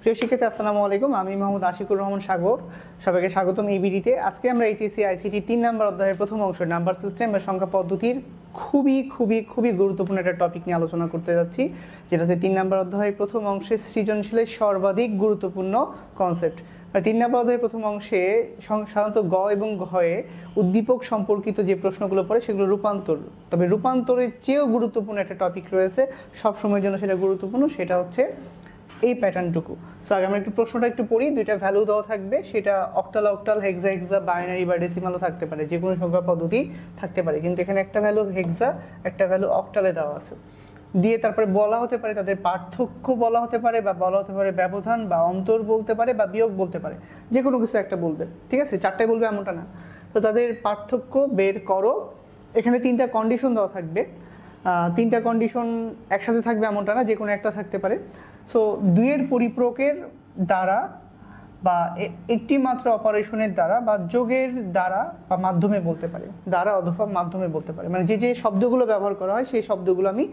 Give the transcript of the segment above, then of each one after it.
প্রিয় শিক্ষার্থী আসসালামু আলাইকুম, আমি মোহাম্মদ আশিকুর রহমান সাগর। সবাইকে স্বাগতম এই ভিডিওতে। আজকে আমরা এইচএসসি আইসিটি 3 নম্বর অধ্যায়ের প্রথম অংশ নাম্বার সিস্টেম বা সংখ্যা পদ্ধতির খুবই গুরুত্বপূর্ণ একটা টপিক নিয়ে আলোচনা করতে যাচ্ছি, যেটা হচ্ছে 3 নম্বর অধ্যায়ের প্রথম অংশে সৃজনশীলের সর্বাধিক গুরুত্বপূর্ণ কনসেপ্ট। 3 নম্বর অধ্যায়ের প্রথম অংশে সাধারণত গ এবং ঘয়ে উদ্দীপক সম্পর্কিত যে প্রশ্নগুলো পড়ে সেগুলো রূপান্তর, তবে রূপান্তরের চেয়েও গুরুত্বপূর্ণ একটা টপিক রয়েছে, সব সময়ের জন্য সেটা গুরুত্বপূর্ণ, সেটা হচ্ছে এই প্যাটার্নটুকু। সো আগে আমরা একটু প্রশ্নটা একটু পড়ি। দুইটা ভ্যালু দেওয়া থাকবে, সেটা অক্টাল অক্টাল, হেক্সা হেক্সা, বাইনারি বা ডেসিমালও থাকতে পারে, যে কোনো সংখ্যা পদ্ধতি থাকতে পারে, কিন্তু এখানে একটা ভ্যালু হেক্সা, একটা ভ্যালু অক্টালে দেওয়া আছে। দিয়ে তারপরে বলা হতে পারে তাদের পার্থক্য, বলা হতে পারে বা বলা হতে পারে ব্যবধান বা অন্তর বলতে পারে বা বিয়োগ বলতে পারে, যে কোনো কিছু একটা বলবে, ঠিক আছে? চারটায় বলবে এমনটা না। তো তাদের পার্থক্য বের করো। এখানে 3টা কন্ডিশন দেওয়া থাকবে। 3টা কন্ডিশন একসাথে থাকবে এমনটা না, যে কোনো একটা থাকতে পারে। সো দুইয়ের পরিপূরকের দ্বারা বা একটি মাত্র অপারেশনের দ্বারা বা যোগের দ্বারা বা মাধ্যমে বলতে পারে, দ্বারা অথবা মাধ্যমে বলতে পারে, মানে যে যে শব্দগুলো ব্যবহার করা হয় সেই শব্দগুলো আমি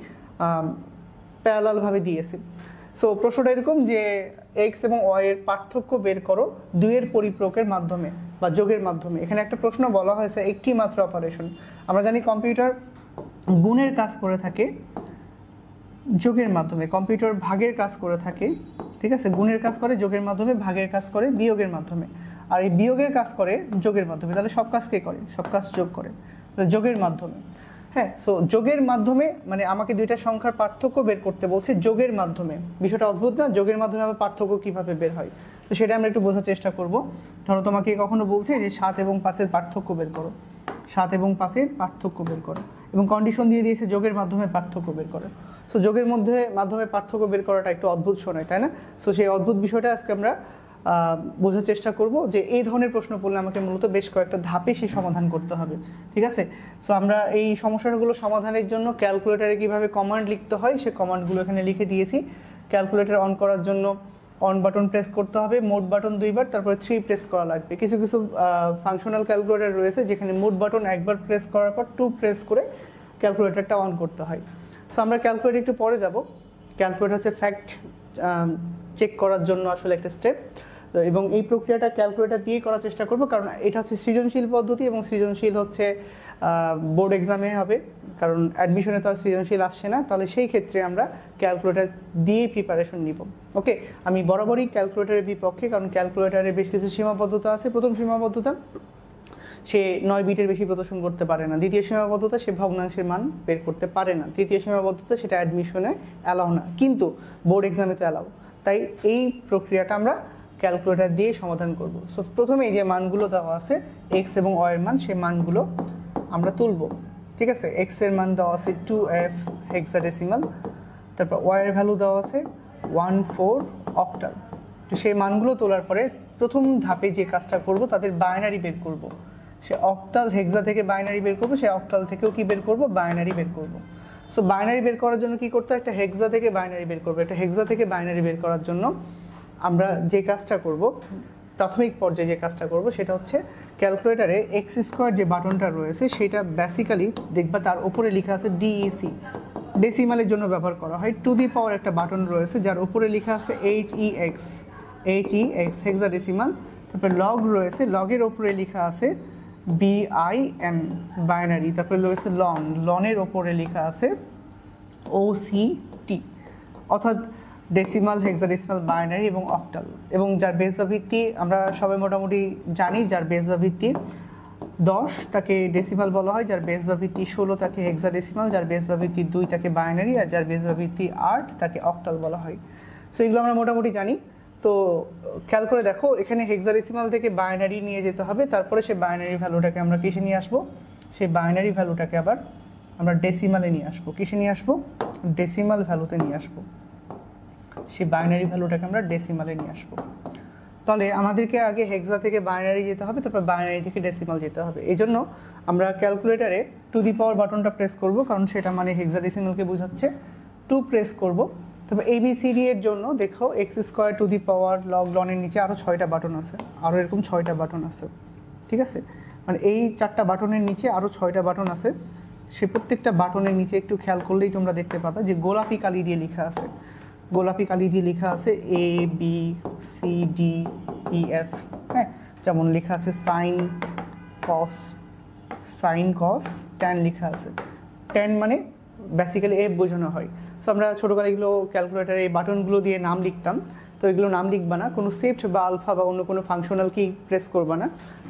প্যারালালভাবে দিয়েছি। সো প্রশ্নটা এরকম যে এক্স এবং ওয়াই এর পার্থক্য বের করো দুইয়ের পরিপূরকের মাধ্যমে বা যোগের মাধ্যমে। এখানে একটা প্রশ্ন বলা হয়েছে একটি মাত্র অপারেশন। আমরা জানি কম্পিউটার গুণের কাজ করে থাকে যোগের মাধ্যমে, কম্পিউটার ভাগের কাজ করে থাকে, ঠিক আছে? গুণের কাজ করে যোগের মাধ্যমে, ভাগের কাজ করে বিয়োগের মাধ্যমে, আর এই বিয়োগের কাজ করে যোগের মাধ্যমে। তাহলে সব কাজ কে করে? সব কাজ যোগ করে, তাহলে যোগের মাধ্যমে। হ্যাঁ, সো যোগের মাধ্যমে মানে আমাকে দুইটা সংখ্যার পার্থক্য বের করতে বলছে যোগের মাধ্যমে। বিষয়টা অদ্ভুত না? যোগের মাধ্যমে আবার পার্থক্য কীভাবে বের হয়, তো সেটা আমরা একটু বোঝার চেষ্টা করব। ধরো তোমাকে কখনো বলছে যে 7 এবং 5-এর পার্থক্য বের করো, 7 এবং 5-এর পার্থক্য বের করো, এবং কন্ডিশন দিয়ে দিয়েছে যোগের মাধ্যমে পার্থক্য বের করো। সো যোগের মাধ্যমে পার্থক্য বের করাটা একটু অদ্ভুত শোনায়, তাই না? সো সেই অদ্ভুত বিষয়টা আজকে আমরা বোঝার চেষ্টা করব, যে এই ধরনের প্রশ্ন পড়লে আমাকে মূলত বেশ কয়েকটা ধাপে সেই সমাধান করতে হবে, ঠিক আছে? সো আমরা এই সমস্যাগুলো সমাধানের জন্য ক্যালকুলেটারে কীভাবে কমান্ড লিখতে হয় সে কমান্ডগুলো এখানে লিখে দিয়েছি। ক্যালকুলেটার অন করার জন্য অন বাটন প্রেস করতে হবে, মোড বাটন 2বার, তারপরে 3 প্রেস করা লাগবে। কিছু কিছু ফাংশনাল ক্যালকুলেটার রয়েছে যেখানে মোড বাটন একবার প্রেস করার পর 2 প্রেস করে ক্যালকুলেটারটা অন করতে হয়। সো আমরা ক্যালকুলেটার একটু পরে যাব। ক্যালকুলেটার হচ্ছে ফ্যাক্ট চেক করার জন্য আসলে একটা স্টেপ, এবং এই প্রক্রিয়াটা ক্যালকুলেটার দিয়েই করার চেষ্টা করব, কারণ এটা হচ্ছে সৃজনশীল পদ্ধতি, এবং সৃজনশীল হচ্ছে বোর্ড এক্সামে হবে, কারণ অ্যাডমিশনে তো আর সৃজনশীল আসছে না। তাহলে সেই ক্ষেত্রে আমরা ক্যালকুলেটার দিয়েই প্রিপারেশন নিব। ওকে, আমি বরাবরই ক্যালকুলেটারের বিপক্ষে, কারণ ক্যালকুলেটারের বেশ কিছু সীমাবদ্ধতা আছে। প্রথম সীমাবদ্ধতা, সে 9 বিটের বেশি প্রদর্শন করতে পারে না। দ্বিতীয় সীমাবদ্ধতা, সে ভগ্নাংশের মান বের করতে পারে না। তৃতীয় সীমাবদ্ধতা, সেটা অ্যাডমিশনে অ্যালাউ না, কিন্তু বোর্ড এক্সামে তো অ্যালাউ। তাই এই প্রক্রিয়াটা আমরা ক্যালকুলেটার দিয়ে সমাধান করব। সো প্রথমেই যে মানগুলো দেওয়া আছে এক্স এবং ওয়াই এর মান, সেই মানগুলো আমরা তুলব, ঠিক আছে? এক্স এর মান দেওয়া আছে 2f হেক্সাডেসিমাল, তারপর ওয়াই এর ভ্যালু দেওয়া আছে 14 অক্টাল। তো সেই মানগুলো তোলার পরে প্রথম ধাপে যে কাজটা করব, তাদের বাইনারি বের করব। সে অক্টাল হেক্সা থেকে বাইনারি বের করব, সে অক্টাল থেকেও কি বের করব? বাইনারি বের করব। সো বাইনারি বের করার জন্য কি করতে হয়? একটা হেক্সা থেকে বাইনারি বের করব। একটা হেক্সা থেকে বাইনারি বের করার জন্য আমরা যে কাজটা করব, প্রাথমিক পর্যায়ে যে কাজটা করব, সেটা হচ্ছে ক্যালকুলেটারে এক্স স্কোয়ার যে বাটনটা রয়েছে সেটা বেসিক্যালি দেখবা তার উপরে লেখা আছে ডিইসি, ডেসিমালের জন্য ব্যবহার করা হয়। টু দি পাওয়ার একটা বাটন রয়েছে যার উপরে লেখা আছে এইচইএক্স হেক্সাডেসিমাল। তারপর লগ রয়েছে, লগের উপরে লেখা আছে বিআইএম বাইনারি। তারপরে রয়েছে লনের ওপরে লেখা আছে ওসিটি, অর্থাৎ ডেসিমাল, হেক্সাডেসিমাল, বাইনারি এবং অক্টাল। এবং যার বেস বা ভিত্তি আমরা সবাই মোটামুটি জানি, যার বেস বা ভিত্তি 10 তাকে ডেসিমাল বলা হয়, যার বেস বা ভিত্তি 16 তাকে হেক্সাডেসিমাল, যার বেস বা ভিত্তি 2 তাকে বাইনারি, আর যার বেস বা ভিত্তি 8 তাকে অক্টাল বলা হয়। সো এগুলো আমরা মোটামুটি জানি। তো খেয়াল করে দেখো, এখানে হেক্সাডেসিমাল থেকে বাইনারি নিয়ে যেতে হবে, তারপরে সেই বাইনারি ভ্যালুটাকে আমরা কিসে নিয়ে আসবো? সেই বাইনারি ভ্যালুটাকে আবার আমরা ডেসিমালে নিয়ে আসবো। কিসে নিয়ে আসবো? ডেসিমাল ভ্যালুতে নিয়ে আসবো। সেই বাইনারি ভ্যালুটাকে আমরা ডেসিমালে নিয়ে আসবো। তাহলে আমাদেরকে আগে হেক্সা থেকে বাইনারি যেতে হবে, তারপর বাইনারি থেকে ডেসিমাল যেতে হবে। এই জন্য আমরা ক্যালকুলেটারে টু দি পাওয়ার বাটনটা প্রেস করব, কারণ সেটা মানে হেক্সাডেসিমালকে বোঝাচ্ছে। 2 প্রেস করব। তবে এবিসিডি এর জন্য দেখো এক্স স্কোয়ার টু দি পাওয়ার লনের নিচে আরও 6টা বাটন আছে, আরও এরকম 6টা বাটন আছে, ঠিক আছে? মানে এই 4টা বাটনের নিচে আরও 6টা বাটন আছে। সে প্রত্যেকটা বাটনের নিচে একটু খেয়াল করলেই তোমরা দেখতে পাবে যে গোলাপি কালি দিয়ে লেখা আছে গোলাপি কালি দিয়ে লেখা আছে A B C D E F, হ্যাঁ, যেমন লেখা আছে সাইন কস ট্যান লেখা আছে। ট্যান মানে বেসিক্যালি এফ বোঝানো হয়। সো আমরা ছোটোকালে এগুলো ক্যালকুলেটারে এই বাটনগুলো দিয়ে নাম লিখতাম, তো এগুলো নাম লিখবা না, কোনো শিফট বা আলফা বা অন্য কোনো ফাংশনাল কি প্রেস করবা না।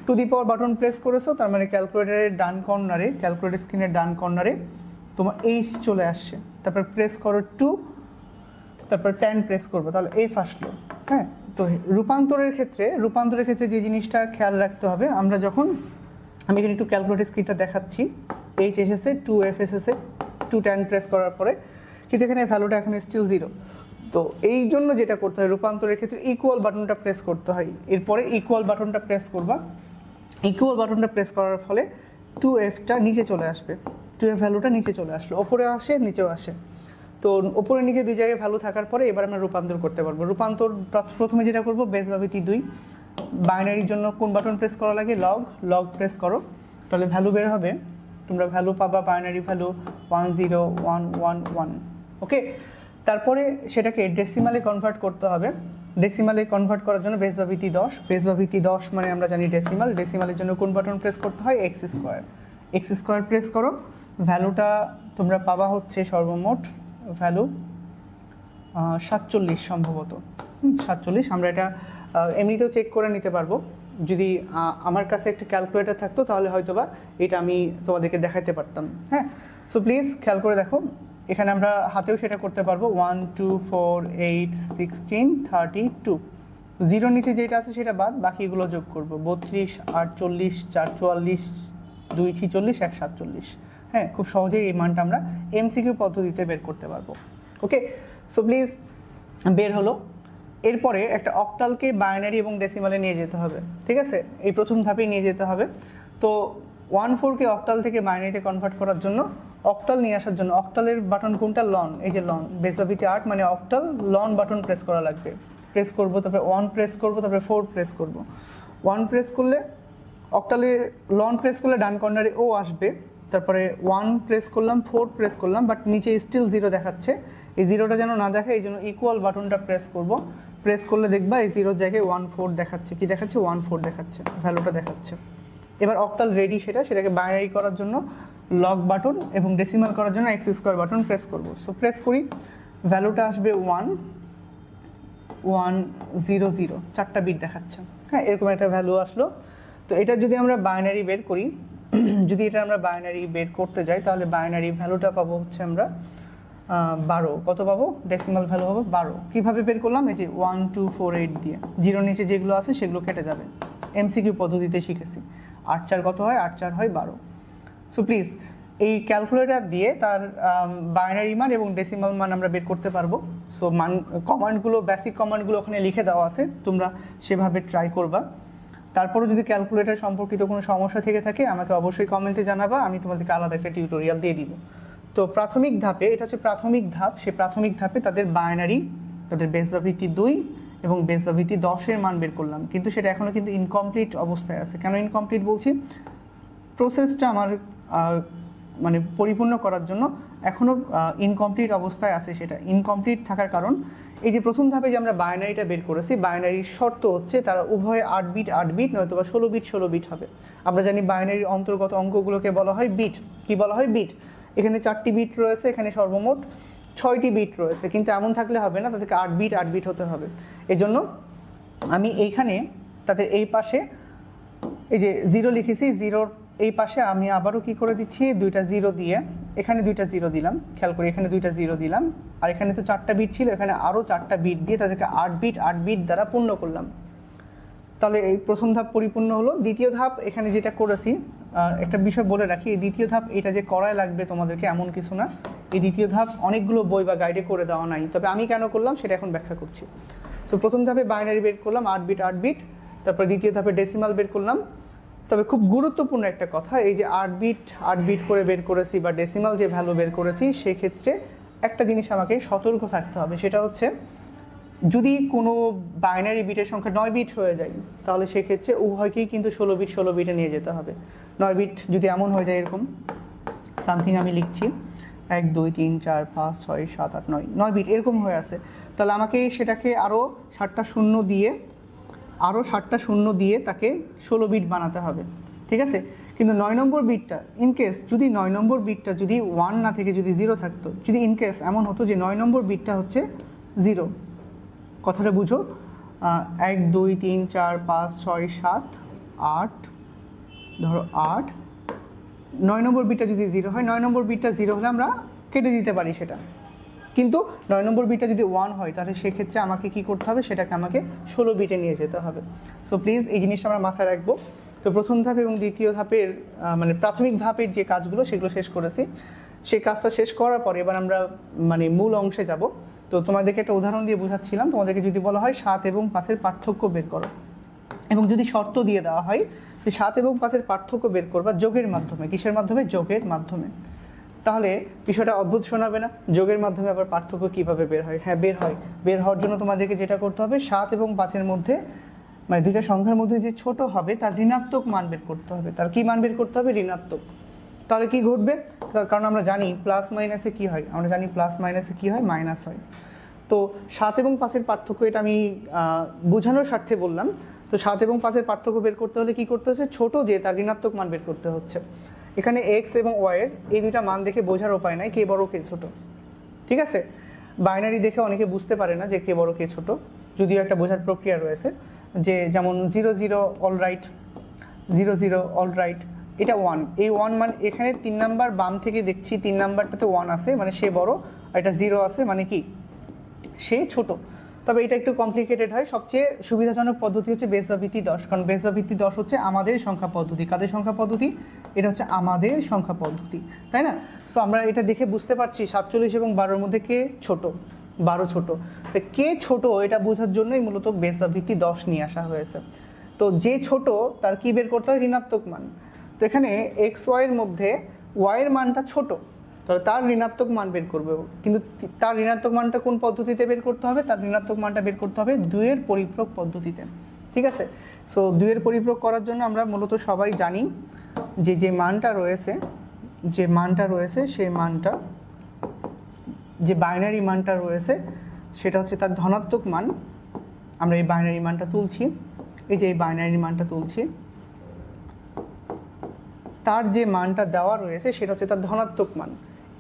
To the power button press করেছো, তার মানে ক্যালকুলেটারের ডান কর্নারে, ক্যালকুলেটর স্ক্রিনের ডান কর্নারে তোমার এইচ চলে আসছে, তারপর প্রেস করো 2, তারপর 10 প্রেস করবো, তাহলে এফ আসলো। হ্যাঁ, তো রূপান্তরের ক্ষেত্রে যে জিনিসটা খেয়াল রাখতে হবে, আমরা যখন, আমি এখানে একটু ক্যালকুলেটর স্ক্রিনটা দেখাচ্ছি, এইচ এসেছে, 2F এসেছে, 210 প্রেস করার পরে, কিন্তু এখানে ভ্যালুটা এখন স্টিল 0। তো এই জন্য যেটা করতে হয় রূপান্তরের ক্ষেত্রে, ইকুয়াল বাটনটা প্রেস করতে হয়। এরপরে ইকুয়াল বাটনটা প্রেস করবা, ইকুয়াল বাটনটা প্রেস করার ফলে 2Fটা নিচে চলে আসবে, 2F ভ্যালুটা নিচে চলে আসলো, ওপরে আসে নিচেও আসে। তো ওপরে নিচে দুই জায়গায় ভ্যালু থাকার পরে এবার আমরা রূপান্তর করতে পারবো। রূপান্তর প্রথমে যেটা করবো, বেস বা ভিত্তি 2, বাইনারির জন্য কোন বাটন প্রেস করা লাগে, লগ প্রেস করো, তাহলে ভ্যালু বের হবে, তোমরা ভ্যালু পাবা, বাইনারি ভ্যালু 10111। ওকে, তারপরে সেটাকে ডেসিমালে কনভার্ট করতে হবে। ডেসিমালে কনভার্ট করার জন্য বেস বা ভিত্তি 10, বেস বা ভিত্তি 10 মানে আমরা জানি ডেসিমাল। ডেসিমালের জন্য কোন বাটন প্রেস করতে হয়, এক্স স্কোয়ার প্রেস করো, ভ্যালুটা তোমরা পাবা হচ্ছে সর্বমোট ভ্যালু 47 সম্ভবত, 47। আমরা এটা এমনিতেও চেক করে নিতে পারবো, যদি আমার কাছে একটা ক্যালকুলেটর থাকতো তাহলে হয়তোবা এটা আমি তোমাদেরকে দেখাতে পারতাম। হ্যাঁ, সো প্লিজ খেয়াল করে দেখো, এখানে আমরা হাতেও সেটা করতে পারবো, 1 2 4 8 16 32, 0 নিচে যেটা আছে সেটা বাদ, বাকিগুলো যোগ করবো, 32 48 4 44 2 46 1 47। হ্যাঁ, খুব সহজেই এই মানটা আমরা এমসিকিউ পদ্ধতিতে বের করতে পারবো। ওকে, সো প্লিজ বের হলো। এরপরে একটা অক্টালকে বাইনারি এবং ডেসিমালে নিয়ে যেতে হবে, ঠিক আছে, এই প্রথম ধাপেই নিয়ে যেতে হবে। তো 14কে অক্টাল থেকে বাইনারিতে কনভার্ট করার জন্য, অক্টাল নিয়ে আসার জন্য, অক্টালের বাটন কোনটা, লন, এই যে লন, বেস বা ভিত্তি 8 মানে অক্টাল, লন বাটন প্রেস করা লাগবে। প্রেস করবো, তারপরে 1 প্রেস করবো, তারপরে 4 প্রেস করবো। 1 প্রেস করলে, অক্টালে লন প্রেস করলে ডান কর্নারে ও আসবে, তারপরে 1 প্রেস করলাম, 4 প্রেস করলাম, বাট নিচে স্টিল 0 দেখাচ্ছে, এই 0টা যেন না দেখে এই জন্য ইকুয়াল বাটনটা প্রেস করব। প্রেস করলে দেখবা এই 0 জায়গায় 14 দেখাচ্ছে, কি দেখাচ্ছে, 14 দেখাচ্ছে, ভ্যালুটা দেখাচ্ছে। এবার অক্টাল রেডি, সেটাকে বাইনারি করার জন্য লগ বাটন এবং ডেসিমাল করার জন্য এক্স স্কোয়ার বাটন প্রেস করব। সো প্রেস করি, ভ্যালুটা আসবে 1100, 4টা বিট দেখাচ্ছে। হ্যাঁ, এরকম একটা ভ্যালু আসলো। তো এটা যদি আমরা বাইনারি বের করি, যদি এটা আমরা বাইনারি বের করতে যাই, তাহলে বাইনারি ভ্যালুটা পাবো হচ্ছে আমরা 12। কত পাবো, ডেসিমাল ভ্যালু হবে 12। কীভাবে বের করলাম, এই যে 1248 দিয়ে, 0 নিচে যেগুলো আছে সেগুলো কেটে যাবে, এমসিকিউ পদ্ধতিতে শিখেছি। 8 4 কত হয়, 8 4 হয় 12। সো প্লিজ এই ক্যালকুলেটর দিয়ে তার বাইনারি মান এবং ডেসিমাল মান আমরা বের করতে পারবো। সো কমান্ডগুলো, বেসিক কমান্ডগুলো ওখানে লিখে দেওয়া আছে, তোমরা সেভাবে ট্রাই করবা। তারপরে যদি ক্যালকুলেটর সম্পর্কিত কোনো সমস্যা থেকে থাকে আমাকে অবশ্যই কমেন্টে জানাবা, আমি তোমাদেরকে আলাদা একটা টিউটোরিয়াল দিয়ে দিব। তো প্রাথমিক ধাপে, এটা হচ্ছে প্রাথমিক ধাপ, সেই প্রাথমিক ধাপে তাদের বাইনারি, তাদের বেস বা ভিত্তি 2 এবং বেস বা ভিত্তি 10-এর মান বের করলাম, কিন্তু সেটা এখনও কিন্তু ইনকমপ্লিট অবস্থায় আছে। কেন ইনকমপ্লিট বলছি, প্রসেসটা আমার মানে পরিপূর্ণ করার জন্য এখনও ইনকমপ্লিট অবস্থায় আছে। সেটা ইনকমপ্লিট থাকার কারণ, এই যে প্রথম ধাপে যে আমরা বাইনারিটা বের করেছি, বাইনারির শর্ত হচ্ছে তারা উভয়ে 8 বিট 8 বিট নয়তো বা 16 বিট 16 বিট হবে। আমরা জানি বাইনারির অন্তর্গত অঙ্কগুলোকে বলা হয় বিট। কি বলা হয়, বিট। এখানে 4টি বিট রয়েছে, এখানে সর্বমোট 6টি বিট রয়েছে, কিন্তু এমন থাকলে হবে না, তাদেরকে 8 বিট 8 বিট হতে হবে। এজন্য আমি এইখানে তাদের এই পাশে এই যে 0 লিখেছি, 0-র এই পাশে আমি আবারও কি করে দিচ্ছি, 2টা 0 দিয়ে, এখানে 2টা 0 দিলাম, খেয়াল করি এখানে 2টা 0 দিলাম, আর এখানে তো 4টা বিট ছিল, এখানে আরও 4টা বিট দিয়ে তাদেরকে 8 বিট 8 বিট দ্বারা পূর্ণ করলাম। তাহলে এই প্রথম ধাপ পরিপূর্ণ হলো। দ্বিতীয় ধাপ এখানে যেটা করেছি, একটা বিষয় বলে রাখি, এই দ্বিতীয় ধাপ এটা যে করাই লাগবে তোমাদেরকে এমন কিছু না। এই দ্বিতীয় ধাপ অনেকগুলো বই বা গাইডে করে দেওয়া নাই, তবে আমি কেন করলাম সেটা এখন ব্যাখ্যা করছি। সো প্রথম ধাপে বাইনারি বের করলাম 8 বিট 8 বিট, তারপর দ্বিতীয় ধাপে ডেসিমাল বের করলাম। তবে খুব গুরুত্বপূর্ণ একটা কথা, এই যে 8 বিট 8 বিট করে বের করেছি বা ডেসিমাল যে ভ্যালু বের করেছি, সেক্ষেত্রে একটা জিনিস আমাকে সতর্ক থাকতে হবে, সেটা হচ্ছে যদি কোনো বাইনারি বিটের সংখ্যা 9 বিট হয়ে যায়, তাহলে সেক্ষেত্রে উভয়কেই কিন্তু 16 বিট 16 বিটে নিয়ে যেতে হবে। 9 বিট যদি এমন হয়ে যায়, এরকম সামথিং আমি লিখছি, 1 2 3 4 5 6 7 8 9 9 বিট এরকম হয়ে আছে। তাহলে আমাকে সেটাকে আরও 7টা শূন্য দিয়ে তাকে 16 বিট বানাতে হবে, ঠিক আছে। কিন্তু 9 নম্বর বিটটা ইনকেস যদি 9 নম্বর বিটটা যদি 1 না থেকে যদি 0 থাকতো, যদি ইনকেস এমন হতো যে 9 নম্বর বিটটা হচ্ছে 0, কথাটা বুঝো, 1 2 3 4 5 6 7 8, ধরো 8, 9 নম্বর বিটটা যদি 0 হয়, 9 নম্বর বিটটা 0 হলে আমরা কেটে দিতে পারি সেটা। কিন্তু 9 নম্বর বিটটা যদি 1 হয় তাহলে সেক্ষেত্রে আমাকে কি করতে হবে, সেটাকে আমাকে 16 বিটে নিয়ে যেতে হবে। সো প্লিজ এই জিনিসটা আমরা মাথায় রাখবো। তো প্রথম ধাপ এবং দ্বিতীয় ধাপের মানে প্রাথমিক ধাপের যে কাজগুলো সেগুলো শেষ করেছি। সেই কাজটা শেষ করার পরে এবার আমরা মানে মূল অংশে যাব। তো তোমাদেরকে একটা উদাহরণ দিয়ে বোঝাচ্ছিলাম, তোমাদেরকে যদি বলা হয় 7 এবং 5-এর পার্থক্য বের করো, এবং যদি শর্ত দিয়ে দেওয়া হয় যে 7 এবং 5-এর পার্থক্য বের করবা যোগের মাধ্যমে, কিসের মাধ্যমে, যোগের মাধ্যমে, তাহলে বিষয়টা অদ্ভুত শোনাবে না? যোগের মাধ্যমে আবার পার্থক্য কিভাবে বের হয়? হ্যাঁ বের হয়। বের হওয়ার জন্য তোমাদেরকে যেটা করতে হবে, 7 এবং 5-এর মধ্যে মানে দুইটা সংখ্যার মধ্যে যে ছোট হবে তার ঋণাত্মক মান বের করতে হবে। তার কি মান বের করতে হবে? ঋণাত্মক। তাহলে কি ঘটবে? কারণ আমরা জানি প্লাস মাইনাসে কি হয়, আমরা জানি প্লাস মাইনাসে কি হয়, মাইনাস হয়। তো 7 এবং 5-এর পার্থক্য, এটা আমি বোঝানোর স্বার্থে বললাম। তো 7 এবং 5-এর পার্থক্য বের করতে হলে কি করতে হচ্ছে, ছোট যে তার ঋণাত্মক মান বের করতে হচ্ছে। এখানে এক্স এবং ওয়াইয়ের এই দুইটা মান দেখে বোঝার উপায় নাই কে বড় কে ছোট, ঠিক আছে। বাইনারি দেখে অনেকে বুঝতে পারে না যে কে বড় কে ছোট, যদিও একটা বোঝার প্রক্রিয়া রয়েছে। যে যেমন 0 0 অল রাইট, 0 0 অল রাইট, এটা 1, এই 1 মান এখানে 3 নাম্বার বাম থেকে দেখছি 3 নাম্বারটাতে 1 আছে মানে সে বড়, আর এটা 0 আছে মানে কি সে ছোট। তবে এটা একটু কমপ্লিকেটেড হয়। সবচেয়ে সুবিধাজনক পদ্ধতি হচ্ছে বেস বা ভিত্তি 10, কারণ বেস বা ভিত্তি 10 হচ্ছে আমাদের সংখ্যা পদ্ধতি। কাদের সংখ্যা পদ্ধতি? এটা হচ্ছে আমাদের সংখ্যা পদ্ধতি, তাই না? সো আমরা এটা দেখে বুঝতে পারছি 47 এবং 12-এর মধ্যে কে ছোট, 12 ছোট। তো কে ছোট এটা বোঝার জন্যই মূলত বেস বা ভিত্তি 10 নিয়ে আসা হয়েছে। তো যে ছোট তার কি বের করতে হয়? ঋণাত্মক মান। তো এখানে এক্স ওয়াইয়ের মধ্যে ওয়াইয়ের মানটা ছোট, তাহলে তার ঋণাত্মক মান বের করবে। কিন্তু তার ঋণাত্মক মানটা কোন পদ্ধতিতে বের করতে হবে? তার ঋণাত্মক মানটা বের করতে হবে 2-এর পরিপ্রক পদ্ধতিতে, ঠিক আছে। সো 2-এর পরিপ্রক করার জন্য আমরা মূলত সবাই জানি যে মানটা রয়েছে সেই মানটা, যে বাইনারি মানটা রয়েছে সেটা হচ্ছে তার ধনাত্মক মান। আমরা এই বাইনারি মানটা তুলছি, এই যে এই বাইনারি মানটা তুলছি, তার যে মানটা দেওয়া রয়েছে সেটা হচ্ছে তার ধনাত্মক মান।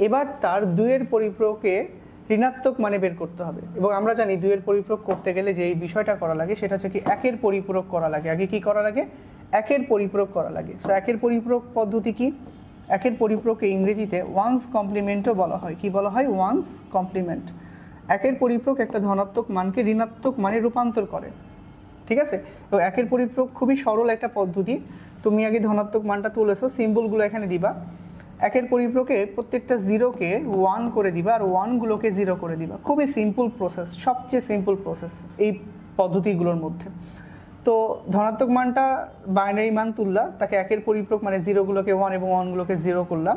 এবার তার 2-এর পরিপ্রকে ঋণাত্মক মানে বের করতে হবে। এবং আমরা জানি 2-এর পরিপ্রক করতে গেলে যে বিষয়টা করা লাগে সেটা হচ্ছে কি 1-এর পরিপূরক করা লাগে। আগে কি করা লাগে? 1-এর পরিপূরক করা লাগে। সো 1-এর পরিপূরক পদ্ধতি কি? 1-এর পরিপূরককে ইংরেজিতে ওয়ান্স কমপ্লিমেন্টও বলা হয়। কি বলা হয়? Once complement. 1-এর পরিপূরক একটা ধনাত্মক মানকে ঋণাত্মক মানে রূপান্তর করে, ঠিক আছে। তো 1-এর পরিপূরক খুবই সরল একটা পদ্ধতি। তুমি আগে ধনাত্মক মানটা তুলেছো, সিম্বলগুলো এখানে দিবা। 1-এর পরিপূরকে প্রত্যেকটা 0-কে 1 করে দিবা আর 1গুলোকে 0 করে দিবা। খুবই সিম্পল প্রসেস, সবচেয়ে সিম্পল প্রসেস এই পদ্ধতিগুলোর মধ্যে। তো ধনাত্মক মানটা বাইনারি মান তুললা, তাকে 1-এর পরিপূরক মানে 0গুলোকে 1 এবং 1গুলোকে 0 করলাম।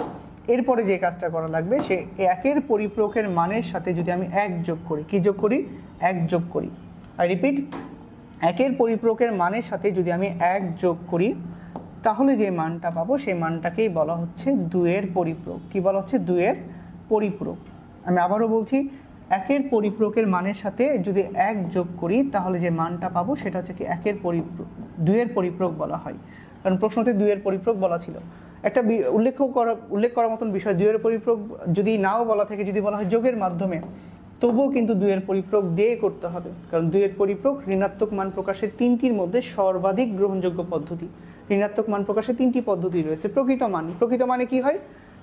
এরপরে যে কাজটা করা লাগবে, সে 1-এর পরিপূরকের মানের সাথে যদি আমি 1 যোগ করি, কি যোগ করি? 1 যোগ করি। আই রিপিট, 1-এর পরিপূরকের মানের সাথে যদি আমি 1 যোগ করি তাহলে যে মানটা পাবো সেই মানটাকেই বলা হচ্ছে 2-এর পরিপূরক। কি বলা হচ্ছে? 2-এর পরিপূরক। আমি আবারও বলছি, 1-এর পরিপূরকের মানের সাথে যদি 1 যোগ করি তাহলে যে মানটা পাবো সেটা হচ্ছে কি 2-এর পরিপূরক বলা হয়। কারণ প্রশ্নতে 2-এর পরিপূরক বলা ছিল। একটা উল্লেখ করার মতন বিষয়, 2-এর পরিপূরক যদি নাও বলা থাকে, যদি বলা হয় যোগের মাধ্যমে, তবুও কিন্তু 2-এর পরিপূরক দিয়ে করতে হবে। কারণ 2-এর পরিপূরক ঋণাত্মক মান প্রকাশের 3টির মধ্যে সর্বাধিক গ্রহণযোগ্য পদ্ধতি। ঋণাত্মক মান প্রকাশের 3টি পদ্ধতি রয়েছে। প্রকৃত মানে কি হয়?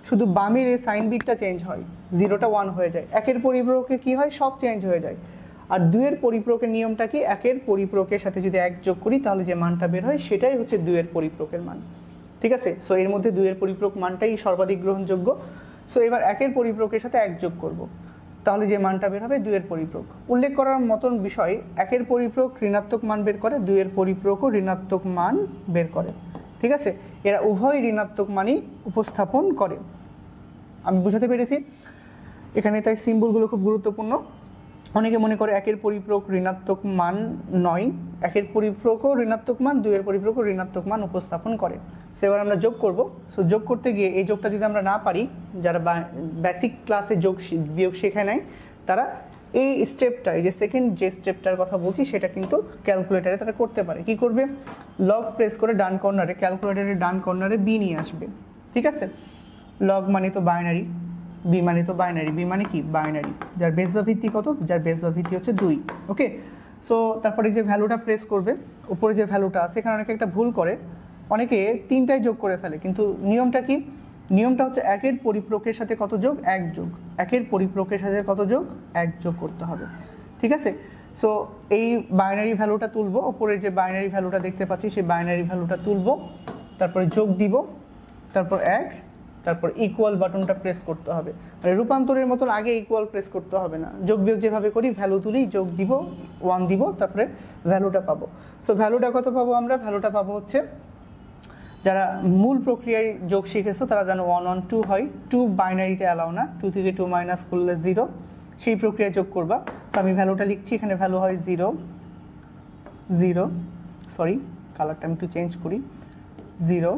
শুধু বামের এই সাইন বিটটা চেঞ্জ হয়, 0টা 1 হয়ে যায়। 1-এর পরিপূরকে কি হয়? সব চেঞ্জ হয়ে যায়। আর 2-এর পরিপূরকের নিয়মটা কি? 1-এর পরিপূরকের সাথে যদি 1 যোগ করি তাহলে যে মানটা বের হয় সেটাই হচ্ছে 2-এর পরিপূরকের মান, ঠিক আছে। সো এর মধ্যে 2-এর পরিপূরক মানটাই সর্বাধিক গ্রহণযোগ্য। সো এবার 1-এর পরিপূরকের সাথে 1 যোগ করব, তাহলে যে মানটা বের হবে 2-এর পরিপূরক। উল্লেখ করার মতন বিষয়, 1-এর পরিপূরক ঋণাত্মক মান বের করে, 2-এর পরিপূরকও ঋণাত্মক মান বের করে, ঠিক আছে। এরা উভয় ঋণাত্মক মানই উপস্থাপন করে। আমি বুঝাতে পেরেছি এখানে? তাই সিম্বলগুলো খুব গুরুত্বপূর্ণ। অনেকে মনে করে 1-এর পরিপূরক ঋণাত্মক মান নয়, 1-এর পরিপূরকও ঋণাত্মক মান, 2-এর পরিপূরকও ঋণাত্মক মান উপস্থাপন করে। সো এবার আমরা যোগ করব। সো যোগ করতে গিয়ে এই যোগটা যদি আমরা না পারি, যারা বেসিক ক্লাসে যোগ বিয়োগ শেখায় নাই তারা এই স্টেপটা, এই যে সেকেন্ড যে স্টেপটার কথা বলছি সেটা কিন্তু ক্যালকুলেটারে তারা করতে পারে। কি করবে? লগ প্রেস করে ডান কর্নারে, ক্যালকুলেটারের ডান কর্নারে বি নিয়ে আসবে। ঠিক আছে, লগ মানে তো বাইনারি, বি মানে তো বাইনারি, বি মানে কি বাইনারি, যার বেস বা ভিত্তি কত, যার বেস বা ভিত্তি হচ্ছে 2। ওকে, সো তারপরে যে ভ্যালুটা প্রেস করবে, উপরে যে ভ্যালুটা আছে, এখানে অনেকে একটা ভুল করে, অনেকে 3টাই যোগ করে ফেলে, কিন্তু নিয়মটা কি? নিয়মটা হচ্ছে 1-এর পরিপূরকের সাথে কত যোগ? 1 যোগ। 1-এর পরিপূরকের সাথে কত যোগ? 1 যোগ করতে হবে। ঠিক আছে, সো এই বাইনারি ভ্যালুটা তুলবো, ওপরে যে বাইনারি ভ্যালুটা দেখতে পাচ্ছি সেই বাইনারি ভ্যালুটা তুলবো, তারপরে যোগ দিব, তারপর 1, তারপর ইকুয়াল বাটনটা প্রেস করতে হবে। মানে রূপান্তরের মতন আগে ইকুয়াল প্রেস করতে হবে না, যোগ বিয়োগ যেভাবে করি ভ্যালু তুলি, যোগ দিব, 1 দিব, তারপরে ভ্যালুটা পাবো। সো ভ্যালুটা কত পাবো আমরা? ভ্যালুটা পাবো হচ্ছে, যারা মূল প্রক্রিয়ায় যোগ শিখেছো তারা জানো 1 1 2 হয়, 2 বাইনারিতে অ্যালাউ না, 2 থেকে 2 মাইনাস করলে 0, সেই প্রক্রিয়ায় যোগ করবা। সো আমি ভ্যালুটা লিখছি, এখানে ভ্যালু হয় 0 0, সরি কালারটা আমি একটু চেঞ্জ করি, 0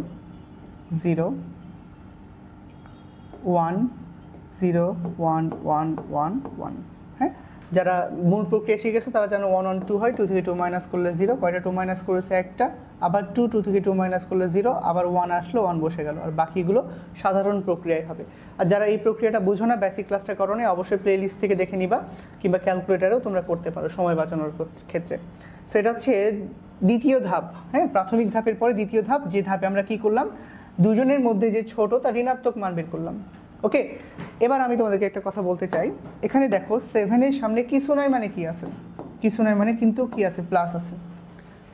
0 1 0 1 1 1 1। হ্যাঁ, যারা মূল প্রক্রিয়া শিখেছে তারা জানো 1 1 2 হয়, 2 থেকে 2 মাইনাস করলে 0, কয়টা 2 মাইনাস করেছে? একটা, আবার 2 থেকে 2 মাইনাস করলে 0, আবার 1 আসলো, 1 বসে গেল, আর বাকিগুলো সাধারণ প্রক্রিয়ায় হবে। আর যারা এই প্রক্রিয়াটা বুঝো না, বেসিক ক্লাসটা করো না, অবশ্যই প্লে লিস্ট থেকে দেখে নিবা, কিংবা ক্যালকুলেটারেও তোমরা করতে পারো সময় বাঁচানোর ক্ষেত্রে। সেটা হচ্ছে দ্বিতীয় ধাপ। হ্যাঁ, প্রাথমিক ধাপের পরে দ্বিতীয় ধাপ, যে ধাপে আমরা কি করলাম? দুজনের মধ্যে যে ছোট তার ঋণাত্মক মান বের করলাম। ওকে, এবার আমি তোমাদেরকে একটা কথা বলতে চাই, এখানে দেখো 7-এর সামনে কিছু নাই মানে কি আছে? কিছু নাই মানে কিন্তু কি আছে? প্লাস আছে।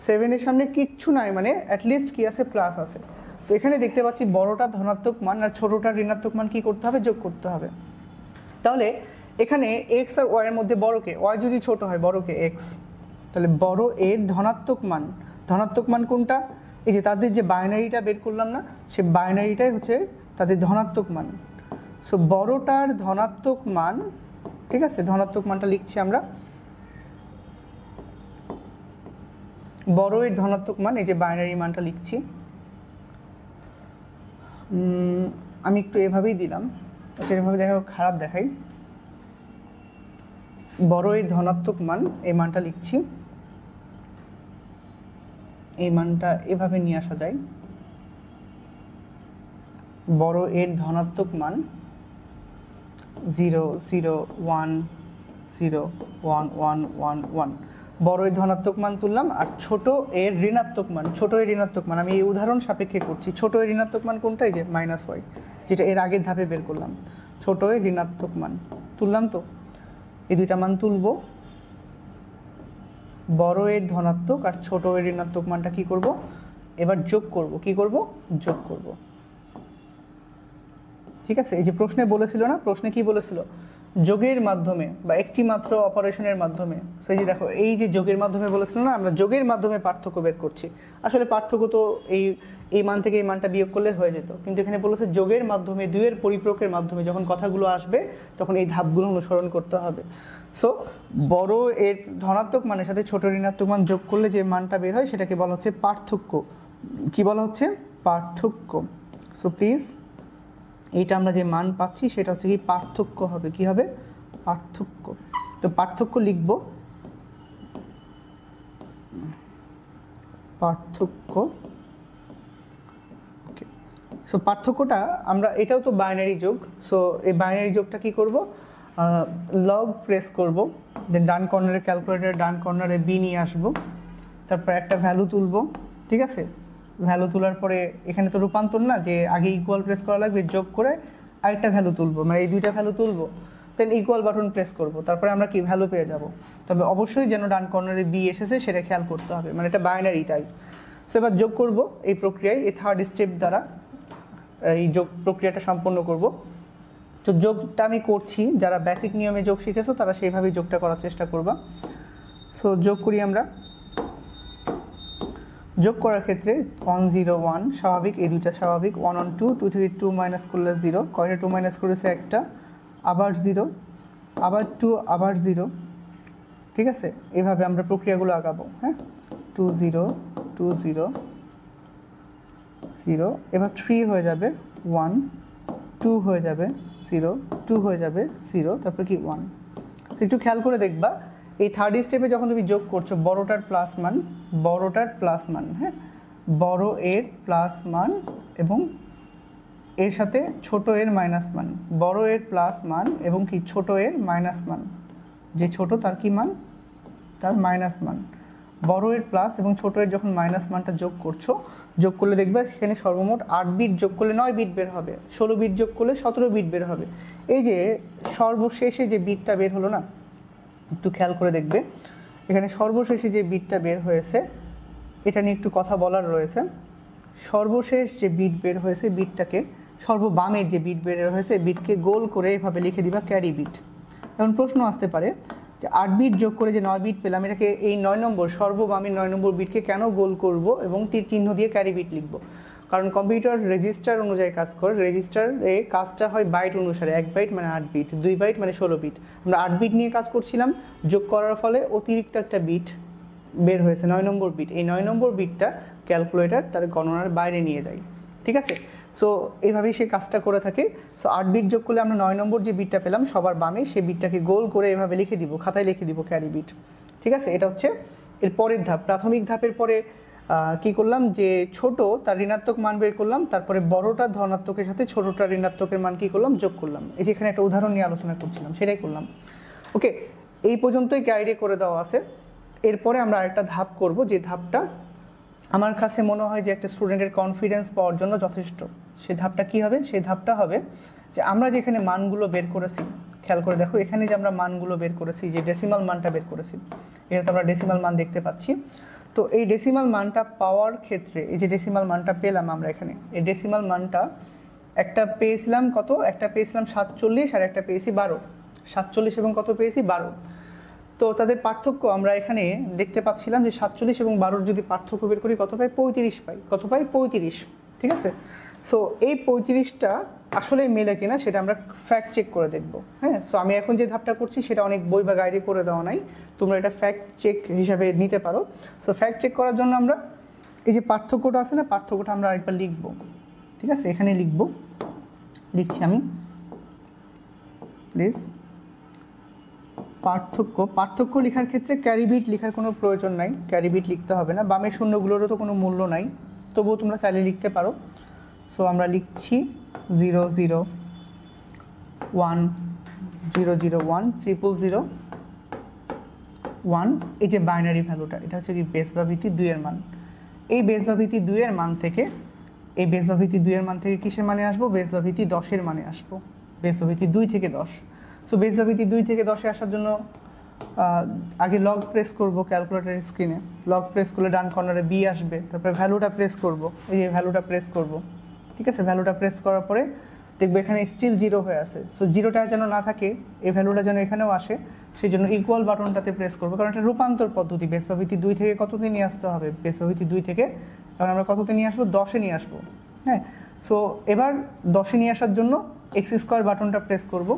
7-এর সামনে কিচ্ছু নাই মানে অ্যাটলিস্ট কি আছে? প্লাস আছে। তো এখানে দেখতে পাচ্ছি বড়টা ধনাত্মক মান আর ছোটটার ঋণাত্মক মান কি করতে হবে? যোগ করতে হবে। তাহলে এখানে এক্স আর ওয়াই এর মধ্যে বড়কে, ওয়াই যদি ছোট হয় বড়কে এক্স, তাহলে বড় এর ধনাত্মক মান, ধনাত্মক মান কোনটা? এই যে তাদের যে বাইনারিটা বের করলাম না, সে বাইনারিটাই হচ্ছে তাদের ধনাত্মক মান। সো বড়টার ধনাত্মক মান, ঠিক আছে, ধনাত্মক মানটা লিখছি আমরা, বড় এর ধনাত্মক মান, এই যে বাইনারি মানটা লিখছি, আমি একটু এভাবেই দিলাম, আচ্ছা এভাবে দেখা খারাপ দেখাই, বড় এর ধনাত্মক মান, এই মানটা লিখছি, এই মানটা এভাবে নিয়ে আসা যায়, বড় এর ধনাত্মক মান 0 0 1 0 1 1 1 1, বড় এর ধনাত্মক মান তুললাম। আর ছোট এর ঋণাত্মক মান, ছোট এর ঋণাত্মক মান আমি এই উদাহরণ সাপেক্ষে করছি। ছোট এর ঋণাত্মক মান কোনটা? এই যে মাইনাস ওয়াই, যেটা এর আগের ধাপে বের করলাম। ছোট এর ঋণাত্মক মান তুললাম, তো এই দুইটা মান তুলব, বড় এর ধনাত্মক আর ছোট এর ঋণাত্মক মানটা কি করব? এবার যোগ করব। কি করব? যোগ করব। ঠিক আছে, এই যে প্রশ্নে বলেছিল না, প্রশ্নে কি বলেছিল? যোগের মাধ্যমে বা একটি মাত্র অপারেশনের মাধ্যমে। সেই যে দেখো, এই যে যোগের মাধ্যমে বলেছিল না, আমরা যোগের মাধ্যমে পার্থক্য বের করছি। আসলে পার্থক্য তো এই মান থেকে এই মানটা বিয়োগ করলে হয়ে যেত, কিন্তু এখানে বলেছে যোগের মাধ্যমে, 2-এর পরিপূরকের মাধ্যমে যখন কথাগুলো আসবে তখন এই ধাপগুলো অনুসরণ করতে হবে। সো বড় এর ধনাত্মক মানের সাথে ছোট ঋণাত্মক মান যোগ করলে যে মানটা বের হয় সেটাকে বলা হচ্ছে পার্থক্য। কি বলা হচ্ছে? পার্থক্য। সো প্লিজ, এইটা আমরা যে মান পাচ্ছি সেটা হচ্ছে কি? পার্থক্য হবে। কি হবে? পার্থক্য। তো পার্থক্য লিখব, পার্থক্য। ওকে, সো পার্থক্যটা আমরা, এটাও তো বাইনারি যোগ। সো এই বাইনারি যোগটা কি করব? লগ প্রেস করব, দেন ডান কর্নারে, ক্যালকুলেটরের ডান কর্নারে বি নিয়ে আসবো, তারপর একটা ভ্যালু তুলব। ঠিক আছে, ভ্যালু তোলার পরে এখানে তো রূপান্তর না, যে আগে ইকুয়াল প্রেস করা লাগবে, যোগ করে আরেকটা ভ্যালু তুলব, মানে এই দুইটা ভ্যালু তুলব, দেন ইকুয়াল বাটন প্রেস করব, তারপরে আমরা কি ভ্যালু পেয়ে যাব। তবে অবশ্যই যেন ডান কর্নারে বি এসেছে সেটা খেয়াল করতে হবে, মানে এটা বাইনারি তাই। সো এবার যোগ করব এই প্রক্রিয়ায়, এই থার্ড স্টেপ দ্বারা এই যোগ প্রক্রিয়াটা সম্পন্ন করব। তো যোগটা আমি করছি, যারা বেসিক নিয়মে যোগ শিখেছো তারা সেইভাবেই যোগটা করার চেষ্টা করবা। সো যোগ করি আমরা। যোগ করার ক্ষেত্রে 1 0 1 স্বাভাবিক, এই দুইটা স্বাভাবিক, 1 1 2, 2 থেকে 2 মাইনাস করলে 0, কয়টা 2 মাইনাস করেছে? একটা, আবার 0, আবার 2, আবার 0। ঠিক আছে, এইভাবে আমরা প্রক্রিয়াগুলো আগাবো। হ্যাঁ, 2 0 2 0 0, এবার 3 হয়ে যাবে 1, 2 হয়ে যাবে 0, 2 হয়ে যাবে 0, তারপর কি 1। তো একটু খেয়াল করে দেখবা এই থার্ড স্টেপে যখন তুমি যোগ করছো বড়টার প্লাস মান, বড়টার প্লাস মান, হ্যাঁ, বড় এর প্লাস মান এবং এর সাথে ছোট এর মাইনাস মান, বড় এর প্লাস মান এবং কি ছোট এর মাইনাস মান, যে ছোট তার কি মান, তার মাইনাস মান। বড় এর প্লাস এবং ছোট এর যখন মাইনাস মানটা যোগ করছো, যোগ করলে দেখবে সেখানে সর্বমোট 8 বিট যোগ করলে 9 বিট বের হবে, 16 বিট যোগ করলে 17 বিট বের হবে। এই যে সর্বশেষে যে বিটটা বের হলো না, একটু খেয়াল করে দেখবে এখানে সর্বশেষে যে বিটটা বের হয়েছে এটা নিয়ে একটু কথা বলার রয়েছে। সর্বশেষ যে বিট বের হয়েছে, বিটটাকে সর্ববামের যে বিট বের হয়েছে বিটকে গোল করে এভাবে লিখে দিবা ক্যারি বিট। এখন প্রশ্ন আসতে পারে যে 8 বিট যোগ করে যে 9 বিট পেলাম, এটাকে এই 9 নম্বর সর্ববামের 9 নম্বর বিটকে কেন গোল করব এবং তীর চিহ্ন দিয়ে ক্যারি বিট লিখব? কারণ কম্পিউটার রেজিস্টার অনুযায়ী কাজ করে, রেজিস্টারে কাজটা হয় বাইট অনুসারে, 1 বাইট মানে 8 বিট, 2 বাইট মানে 16 বিট। আমরা 8 বিট নিয়ে কাজ করছিলাম, যোগ করার ফলে অতিরিক্ত একটা বিট বের হয়েছে 9 নম্বর বিট। এই 9 নম্বর বিটটা ক্যালকুলেটর তার গণনার বাইরে নিয়ে যায়, ঠিক আছে? সো এইভাবেই সে কাজটা করে থাকে। সো 8 বিট যোগ করলে আমরা 9 নম্বর যে বিটটা পেলাম সবার বামে, সেই বিটটাকে গোল করে এভাবে লিখে দিব, খাতায় লিখে দিব ক্যারি বিট, ঠিক আছে? এটা হচ্ছে এর পরের ধাপ। প্রাথমিক ধাপের পরে কি করলাম, যে ছোট তার ঋণাত্মক মান বের করলাম, তারপরে বড়টা ধনাত্মকের সাথে ছোটটা ঋণাত্মকের মান কি করলাম, যোগ করলাম। এই যে এখানে একটা উদাহরণ নিয়ে আলোচনা করছিলাম, সেটাই করলাম। ওকে, এই পর্যন্তই গাইডে করে দেওয়া আছে। এরপরে আমরা আরেকটা ধাপ করব, যে ধাপটা আমার কাছে মনে হয় যে একটা স্টুডেন্টের কনফিডেন্স পাওয়ার জন্য যথেষ্ট। সেই ধাপটা কি হবে? সেই ধাপটা হবে যে আমরা যেখানে মানগুলো বের করেছি, খেয়াল করে দেখো এখানে যে আমরা মানগুলো বের করেছি, যে ডেসিমাল মানটা বের করেছি, এখানে তো আমরা ডেসিমাল মান দেখতে পাচ্ছি। তো এই ডেসিমাল মানটা পাওয়ার ক্ষেত্রে, এই যে ডেসিমাল মানটা পেলাম আমরা এখানে, এই ডেসিমাল মানটা একটা পেয়েছিলাম কত, একটা পেয়েছিলাম 47 আর একটা পেয়েছি 12। 47 এবং কত পেয়েছি, 12। তো তাদের পার্থক্য আমরা এখানে দেখতে পাচ্ছিলাম যে 47 এবং 12 যদি পার্থক্য বের করি কত পাই, 35 পাই। কত পাই, 35, ঠিক আছে? সো এই 35টা আসলে মেলে কিনা সেটা আমরা ফ্যাক্ট চেক করে দেখব, হ্যাঁ? সো আমি এখন যে ধাপটা করছি সেটা অনেক বই বা গাইডে করে দেওয়া নাই, তোমরা এটা ফ্যাক্ট চেক হিসাবে নিতে পারো। সো ফ্যাক্ট চেক করার জন্য আমরা এই যে পার্থক্যটা আছে না, পার্থক্যটা আমরা আরেকবার লিখব, ঠিক আছে? এখানে লিখব, লিখছি আমি, প্লিজ। পার্থক্য লেখার ক্ষেত্রে ক্যারি বিট লেখার কোনো প্রয়োজন নাই, ক্যারি বিট লিখতে হবে না। বামের শূন্যগুলোরও তো কোনো মূল্য নাই, তবুও তোমরা চাইলে লিখতে পারো। সো আমরা লিখছি 0 0 1 0 0 1 0 0 1। এই যে বাইনারি ভ্যালুটা, এটা হচ্ছে কি বেস বা ভিত্তি 2 এর মান। এই বেস বা ভিত্তি 2 এর মান থেকে, এই বেস বা ভিত্তি 2 এর মান থেকে কিসের মানে আসবো, বেস বা ভিত্তি 10 এর মানে আসবো, বেস বা ভিত্তি 2 থেকে 10। সো বেস বা ভিত্তি 2 থেকে 10-এ আসার জন্য আগে লগ প্রেস করব ক্যালকুলেটরের স্ক্রিনে, লগ প্রেস করলে ডান কর্নারে বি আসবে, তারপরে ভ্যালুটা প্রেস করব, এই যে ভ্যালুটা প্রেস করব, ঠিক আছে? ভ্যালুটা প্রেস করার পরে দেখবে এখানে স্টিল 0 হয়ে আছে। সো 0টা যেন না থাকে, এই ভ্যালুটা যেন এখানেও আসে, সেই জন্য ইকুয়াল বাটনটাতে প্রেস করবো, কারণ এটা রূপান্তর পদ্ধতি। বেস বা ভিত্তি 2 থেকে কততে নিয়ে আসতে হবে, বেস বা ভিত্তি 2 থেকে এখন আমরা কততে নিয়ে আসবো, 10-এ নিয়ে আসবো, হ্যাঁ? সো এবার 10-এ নিয়ে আসার জন্য x² বাটনটা প্রেস করব।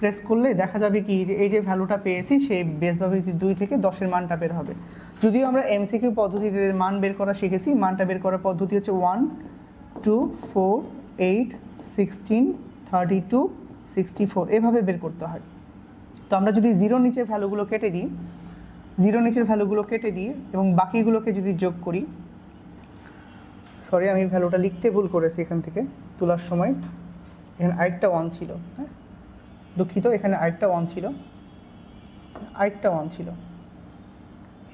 প্রেস করলে দেখা যাবে কি, যে এই যে ভ্যালুটা পেয়েছি সেই বেস বা ভিত্তি 2 থেকে 10-এর মানটা বের হবে। যদিও আমরা এমসিকিউ পদ্ধতিতে মান বের করা শিখেছি, মানটা বের করার পদ্ধতি হচ্ছে 1 2 4 8 16 32 64, এভাবে বের করতে হয়। তো আমরা যদি 0 নিচের ভ্যালুগুলো কেটে দিই, 0 নিচের ভ্যালুগুলো কেটে দিই এবং বাকিগুলোকে যদি যোগ করি, সরি আমি ভ্যালুটা লিখতে ভুল করেছি, এখান থেকে তোলার সময় এখানে আরেকটা 1 ছিল, হ্যাঁ দুঃখিত, এখানে আরেকটা 1 ছিল, আরেকটা 1 ছিল,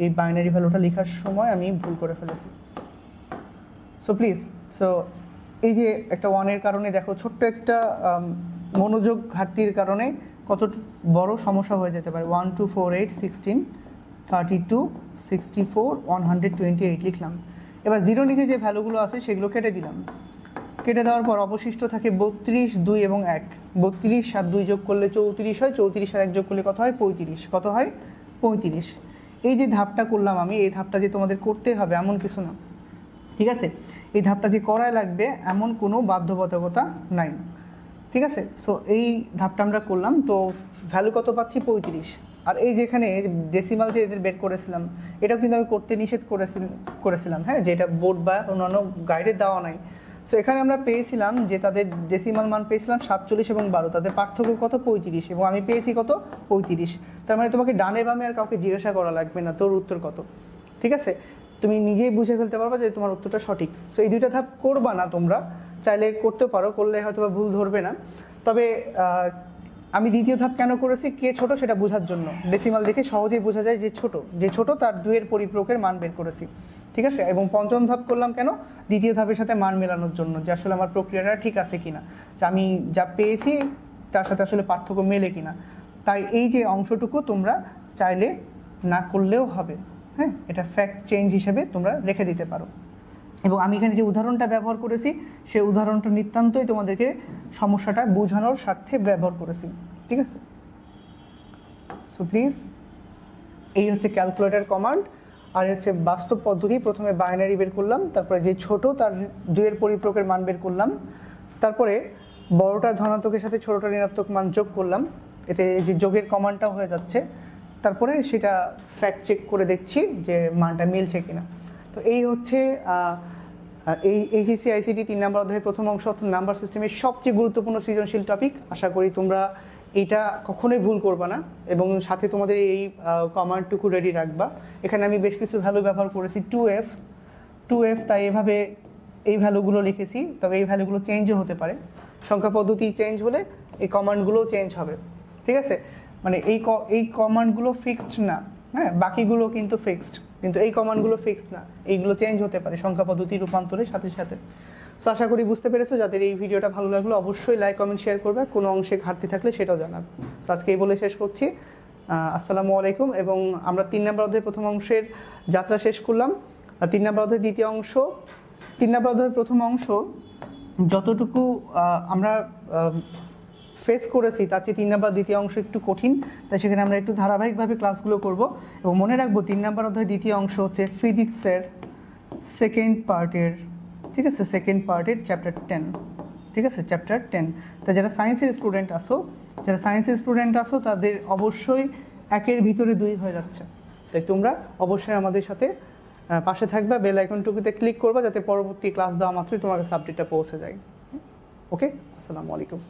এই বাইনারি ভ্যালুটা লেখার সময় আমি ভুল করে ফেলেছি। সো প্লিজ, সো এই যে একটা 1-এর কারণে দেখো ছোট্ট একটা মনোযোগ ঘাটতির কারণে কত বড় সমস্যা হয়ে যেতে পারে। 1 2 4 8 16 32 64 128 লিখলাম। এবার 0 নিচে যে ভ্যালুগুলো আছে সেগুলো কেটে দিলাম, কেটে দেওয়ার পর অবশিষ্ট থাকে 32 2 এবং 1। 32 আর 2 যোগ করলে 34 হয়, 34 আর 1 যোগ করলে কত হয়, 35। কত হয়, 35। এই যে ধাপটা করলাম আমি, এই ধাপটা যে তোমাদের করতে হবে এমন কিছু না, ঠিক আছে? এই ধাপটা যে করাই লাগবে এমন কোনো বাধ্যবাধকতা নাই, ঠিক আছে? সো এই ধাপটা আমরা করলাম, তো ভ্যালু কত পাচ্ছি, 35। আর এই যেখানে ডেসিমাল যে এদের বের করেছিলাম, এটাও কিন্তু আমি করতে নিষেধ করেছিলাম, হ্যাঁ, যে এটা বোর্ড বা অন্যান্য গাইডে দেওয়া নাই। সো এখানে আমরা পেয়েছিলাম যে তাদের ডেসিমাল মান পেয়েছিলাম 47 এবং 12, তাদের পার্থক্য কত 35, এবং আমি পেয়েছি কত 35। তার মানে তোমাকে ডানে বামে আর কাউকে জিজ্ঞাসা করা লাগবে না তোর উত্তর কত, ঠিক আছে? তুমি নিজেই বুঝে ফেলতে পারবা যে তোমার উত্তরটা সঠিক। সো এই দুইটা ধাপ করবা না, তোমরা চাইলে করতে পারো, করলে হয়তো বা ভুল ধরবে না। তবে আমি দ্বিতীয় ধাপ কেন করেছি, কে ছোট সেটা বোঝার জন্য। ডেসিমাল দেখে সহজেই বোঝা যায় যে ছোট তার 2 এর পরিপূরকের মান বের করেছি, ঠিক আছে? এবং পঞ্চম ধাপ করলাম কেন, দ্বিতীয় ধাপের সাথে মান মেলানোর জন্য, যে আসলে আমার প্রক্রিয়াটা ঠিক আছে কিনা, যে আমি যা পেয়েছি তার সাথে আসলে পার্থক্য মেলে কিনা। তাই এই যে অংশটুকু তোমরা চাইলে না করলেও হবে, হ্যাঁ, এটা ফ্যাক্ট চেঞ্জ হিসেবে তোমরা রেখে দিতে পারো। এবং আমি এখানে যে উদাহরণটা ব্যবহার করেছি, সেই উদাহরণটা নিতান্তই তোমাদেরকে সমস্যাটা বোঝানোর স্বার্থে ব্যবহার করেছি, ঠিক আছে? সো প্লিজ, এই হচ্ছে ক্যালকুলেটর কমান্ড, আর হচ্ছে বাস্তব পদ্ধতি। প্রথমে বাইনারি বের করলাম, তারপরে যে ছোট তার 2 এর পরিপূরকের মান বের করলাম, তারপরে বড়টার ধনাত্মকের সাথে ছোটটার ঋণাত্মক মান যোগ করলাম, এতে যে যোগের কমান্ডটাও হয়ে যাচ্ছে। তারপরে সেটা ফ্যাক্ট চেক করে দেখছি যে মানটা মিলছে কিনা। তো এই হচ্ছে এই এইচএসসি আইসিটি 3 নম্বর অধ্যায়ের প্রথম অংশ, অর্থাৎ নাম্বার সিস্টেমের সবচেয়ে গুরুত্বপূর্ণ সৃজনশীল টপিক। আশা করি তোমরা এটা কখনোই ভুল করবা না, এবং সাথে তোমাদের এই কমান্ডটুকু রেডি রাখবা। এখানে আমি বেশ কিছু ভ্যালু ব্যবহার করেছি, 2f, তাই এভাবে এই ভ্যালুগুলো লিখেছি। তবে এই ভ্যালুগুলো চেঞ্জও হতে পারে, সংখ্যা পদ্ধতি চেঞ্জ হলে এই কমান্ডগুলোও চেঞ্জ হবে, ঠিক আছে? মানে এই কমান্ডগুলো ফিক্সড না, হ্যাঁ, বাকিগুলো কিন্তু ফিক্সড, কিন্তু এই কমান্ডগুলো ফিক্সড না, এইগুলো চেঞ্জ হতে পারে সংখ্যা পদ্ধতি রূপান্তরের সাথে সাথে। সো আশা করি বুঝতে পেরেছো। যাদের এই ভিডিওটা ভালো লাগলো অবশ্যই লাইক, কমেন্ট, শেয়ার করবে। কোনো অংশে ঘাটতি থাকলে সেটাও জানাবে। সো আজকে এই বলে শেষ করছি। আসসালামু আলাইকুম। এবং আমরা 3 নম্বর অধ্যায়ের প্রথম অংশের যাত্রা শেষ করলাম। 3 নম্বর অধ্যায়ের দ্বিতীয় অংশ, 3 নম্বর অধ্যায়ের প্রথম অংশ যতটুকু আমরা ফেস করেছি তার চেয়ে 3 নম্বর দ্বিতীয় অংশ একটু কঠিন, তাই সেখানে আমরা একটু ধারাবাহিকভাবে ক্লাসগুলো করব। এবং মনে রাখবো 3 নম্বর অধ্যায় দ্বিতীয় অংশ হচ্ছে ফিজিক্সের সেকেন্ড পার্টের, ঠিক আছে, সেকেন্ড পার্টের চ্যাপ্টার 10, ঠিক আছে, চ্যাপ্টার 10। তাই যারা সায়েন্সের স্টুডেন্ট আসো তাদের অবশ্যই 1-এর ভিতরে 2 হয়ে যাচ্ছে। তাই তোমরা অবশ্যই আমাদের সাথে পাশে থাকবা, বেল আইকনটুকুতে ক্লিক করবা যাতে পরবর্তী ক্লাস দেওয়া মাত্রই তোমার সাবজেক্টটা পৌঁছে যায়। ওকে, আসসালামু আলাইকুম।